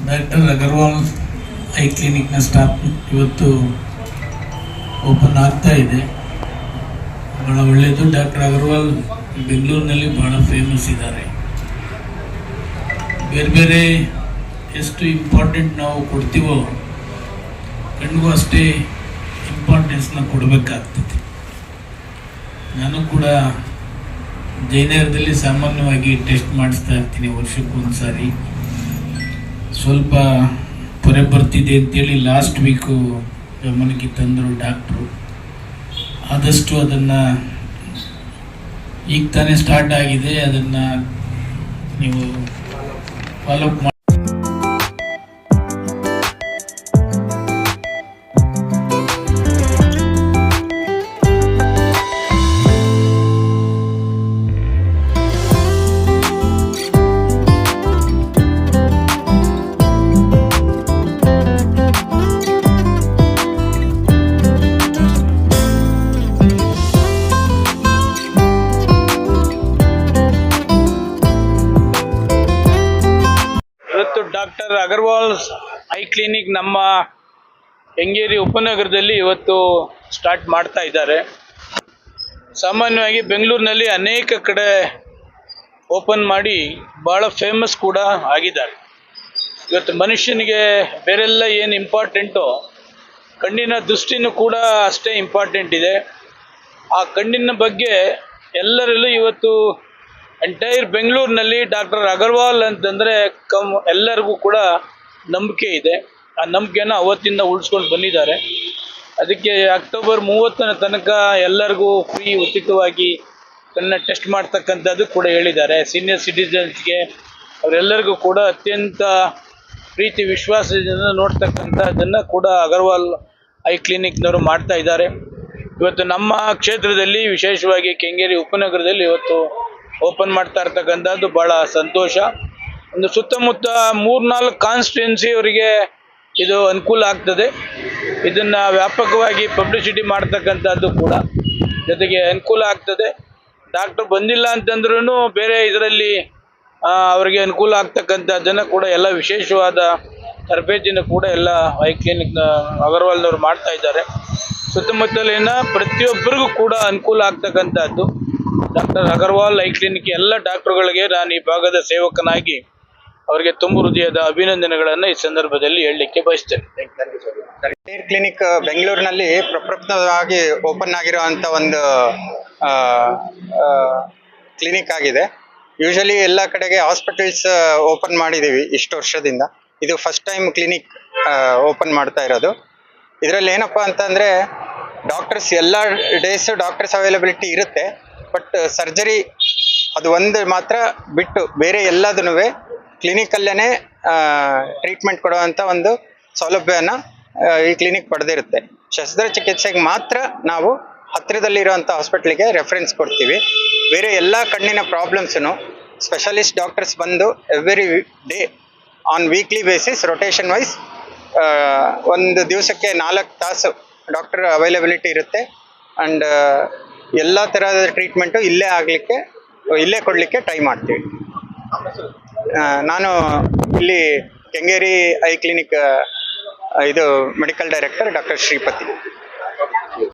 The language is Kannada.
ಡಾಕ್ಟರ್ ಅಗರ್ವಾಲ್ ಐ ಕ್ಲಿನಿಕ್ನ ಸ್ಟಾಫ್ ಇವತ್ತು ಓಪನ್ ಆಗ್ತಾ ಇದೆ. ಭಾಳ ಒಳ್ಳೆಯದು. ಡಾಕ್ಟರ್ ಅಗರ್ವಾಲ್ ಬೆಂಗಳೂರಿನಲ್ಲಿ ಭಾಳ ಫೇಮಸ್ ಇದ್ದಾರೆ. ಬೇರೆ ಬೇರೆ ಎಷ್ಟು ಇಂಪಾರ್ಟೆಂಟ್ ನಾವು ಕೊಡ್ತೀವೋ ಕಣ್ಣಿಗೂ ಅಷ್ಟೇ ಇಂಪಾರ್ಟೆನ್ಸ್ನ ಕೊಡಬೇಕಾಗ್ತದೆ. ನಾನು ಕೂಡ ಜಯನಗರದಲ್ಲಿ ಸಾಮಾನ್ಯವಾಗಿ ಟೆಸ್ಟ್ ಮಾಡಿಸ್ತಾ ಇರ್ತೀನಿ ವರ್ಷಕ್ಕೊಂದು ಸಾರಿ. ಸ್ವಲ್ಪ ಪೊರೆ ಬರ್ತಿದೆ ಅಂತೇಳಿ ಲಾಸ್ಟ್ ವೀಕು ಗಮನಕ್ಕೆ ತಂದರು ಡಾಕ್ಟ್ರು. ಆದಷ್ಟು ಅದನ್ನು ಈಗ ತಾನೇ ಸ್ಟಾರ್ಟ್ ಆಗಿದೆ, ಅದನ್ನು ನೀವು ಫಾಲೋಅಪ್ ಮಾಡಿ. ಇವತ್ತು ಡಾಕ್ಟರ್ ಅಗರ್ವಾಲ್ ಐ ಕ್ಲಿನಿಕ್ ನಮ್ಮ ಕೆಂಗೇರಿ ಉಪನಗರದಲ್ಲಿ ಇವತ್ತು ಸ್ಟಾರ್ಟ್ ಮಾಡ್ತಾ ಇದ್ದಾರೆ. ಸಾಮಾನ್ಯವಾಗಿ ಬೆಂಗಳೂರಿನಲ್ಲಿ ಅನೇಕ ಕಡೆ ಓಪನ್ ಮಾಡಿ ಭಾಳ ಫೇಮಸ್ ಕೂಡ ಆಗಿದ್ದಾರೆ. ಇವತ್ತು ಮನುಷ್ಯನಿಗೆ ಬೇರೆಲ್ಲ ಏನು ಇಂಪಾರ್ಟೆಂಟೋ ಕಣ್ಣಿನ ದೃಷ್ಟಿನೂ ಕೂಡ ಅಷ್ಟೇ ಇಂಪಾರ್ಟೆಂಟ್ ಇದೆ. ಆ ಕಣ್ಣಿನ ಬಗ್ಗೆ ಎಲ್ಲರಲ್ಲೂ ಇವತ್ತು ಎಂಟೈರ್ ಬೆಂಗಳೂರಿನಲ್ಲಿ ಡಾಕ್ಟರ್ ಅಗರ್ವಾಲ್ ಅಂತಂದರೆ ಎಲ್ಲರಿಗೂ ಕೂಡ ನಂಬಿಕೆ ಇದೆ. ಆ ನಂಬಿಕೆನ ಅವತ್ತಿಂದ ಉಳಿಸ್ಕೊಂಡು ಬಂದಿದ್ದಾರೆ. ಅದಕ್ಕೆ ಅಕ್ಟೋಬರ್ 30ನ ತನಕ ಎಲ್ಲರಿಗೂ ಫ್ರೀ ಉಚಿತವಾಗಿ ಕಣ್ಣ ಟೆಸ್ಟ್ ಮಾಡ್ತಕ್ಕಂಥದ್ದು ಕೂಡ ಹೇಳಿದ್ದಾರೆ. ಸೀನಿಯರ್ ಸಿಟಿಸನ್ಸ್ಗೆ ಅವರೆಲ್ಲರಿಗೂ ಕೂಡ ಅತ್ಯಂತ ಪ್ರೀತಿ ವಿಶ್ವಾಸದಿಂದ ನೋಡ್ತಕ್ಕಂಥದ್ದನ್ನು ಕೂಡ ಅಗರ್ವಾಲ್ ಐ ಕ್ಲಿನಿಕ್ನವರು ಮಾಡ್ತಾ ಇದ್ದಾರೆ. ಇವತ್ತು ನಮ್ಮ ಕ್ಷೇತ್ರದಲ್ಲಿ ವಿಶೇಷವಾಗಿ ಕೆಂಗೇರಿ ಉಪನಗರದಲ್ಲಿ ಇವತ್ತು ಓಪನ್ ಮಾಡ್ತಾ ಇರ್ತಕ್ಕಂಥದ್ದು ಭಾಳ ಸಂತೋಷ. ಒಂದು ಸುತ್ತಮುತ್ತ 3-4 ಕಾನ್ಸ್ಟಿಟ್ಯೂನ್ಸಿ ಅವರಿಗೆ ಇದು ಅನುಕೂಲ ಆಗ್ತದೆ. ಇದನ್ನು ವ್ಯಾಪಕವಾಗಿ ಪಬ್ಲಿಸಿಟಿ ಮಾಡ್ತಕ್ಕಂಥದ್ದು ಕೂಡ ಜೊತೆಗೆ ಅನುಕೂಲ ಆಗ್ತದೆ. ಡಾಕ್ಟ್ರು ಬಂದಿಲ್ಲ ಅಂತಂದ್ರೂ ಬೇರೆ ಇದರಲ್ಲಿ ಅವರಿಗೆ ಅನುಕೂಲ ಆಗ್ತಕ್ಕಂಥದ್ದನ್ನು ಕೂಡ ಎಲ್ಲ ವಿಶೇಷವಾದ ತರಬೇತಿನ ಕೂಡ ಎಲ್ಲ ಐ ಕ್ಲಿನಿಕ್ನ ಅಗರ್ವಾಲ್ನವರು ಮಾಡ್ತಾ ಇದ್ದಾರೆ. ಸುತ್ತಮುತ್ತಲಿನ ಪ್ರತಿಯೊಬ್ಬರಿಗೂ ಕೂಡ ಅನುಕೂಲ ಆಗ್ತಕ್ಕಂಥದ್ದು ಡಾಕ್ಟರ್ ಅಗರ್ವಾಲ್ ಐ ಕ್ಲಿನಿಕ್ ಎಲ್ಲ ಡಾಕ್ಟರ್ಗಳಿಗೆ ನಾನು ಈ ಭಾಗದ ಸೇವಕನಾಗಿ ಅವರಿಗೆ ತುಂಬ ಹೃದಯದ ಅಭಿನಂದನೆಗಳನ್ನು ಈ ಸಂದರ್ಭದಲ್ಲಿ ಹೇಳಲಿಕ್ಕೆ ಬಯಸ್ತೇನೆ. ಏರ್ ಕ್ಲಿನಿಕ್ ಬೆಂಗಳೂರಿನಲ್ಲಿ ಪ್ರಪ್ರಥಮವಾಗಿ ಓಪನ್ ಆಗಿರುವಂಥ ಒಂದು ಕ್ಲಿನಿಕ್ ಆಗಿದೆ. ಯೂಶಲಿ ಎಲ್ಲ ಕಡೆಗೆ ಹಾಸ್ಪಿಟಲ್ಸ್ ಓಪನ್ ಮಾಡಿದ್ದೀವಿ ಇಷ್ಟು ವರ್ಷದಿಂದ. ಇದು ಫಸ್ಟ್ ಟೈಮ್ ಕ್ಲಿನಿಕ್ ಓಪನ್ ಮಾಡ್ತಾ ಇರೋದು. ಇದರಲ್ಲಿ ಏನಪ್ಪ ಅಂತಂದರೆ ಡಾಕ್ಟರ್ಸ್ ಎಲ್ಲ ಡೇಸು ಡಾಕ್ಟರ್ಸ್ ಅವೈಲಬಿಲಿಟಿ ಇರುತ್ತೆ. ಬಟ್ ಸರ್ಜರಿ ಅದು ಒಂದು ಮಾತ್ರ ಬಿಟ್ಟು ಬೇರೆ ಎಲ್ಲದನ್ನೂ ಕ್ಲಿನಿಕಲ್ಲೇ ಟ್ರೀಟ್ಮೆಂಟ್ ಕೊಡುವಂಥ ಒಂದು ಸೌಲಭ್ಯನ ಈ ಕ್ಲಿನಿಕ್ ಪಡೆದಿರುತ್ತೆ. ಶಸ್ತ್ರಚಿಕಿತ್ಸೆಗೆ ಮಾತ್ರ ನಾವು ಹತ್ತಿರದಲ್ಲಿರುವಂಥ ಹಾಸ್ಪಿಟ್ಲಿಗೆ ರೆಫರೆನ್ಸ್ ಕೊಡ್ತೀವಿ. ಬೇರೆ ಎಲ್ಲ ಕಣ್ಣಿನ ಪ್ರಾಬ್ಲಮ್ಸನ್ನು ಸ್ಪೆಷಲಿಸ್ಟ್ ಡಾಕ್ಟರ್ಸ್ ಬಂದು every day on weekly basis rotation wise ಒಂದು ದಿವಸಕ್ಕೆ 4 ತಾಸು ಡಾಕ್ಟರ್ ಅವೈಲಬಿಲಿಟಿ ಇರುತ್ತೆ. ಆ್ಯಂಡ್ ಎಲ್ಲ ಥರದ ಟ್ರೀಟ್ಮೆಂಟು ಇಲ್ಲೇ ಕೊಡಲಿಕ್ಕೆ ಟ್ರೈ ಮಾಡ್ತೀವಿ. ನಾನು ಇಲ್ಲಿ ಕೆಂಗೇರಿ ಐ ಕ್ಲಿನಿಕ್ ಇದು ಮೆಡಿಕಲ್ ಡೈರೆಕ್ಟರ್ ಡಾಕ್ಟರ್ ಶ್ರೀಪತಿ.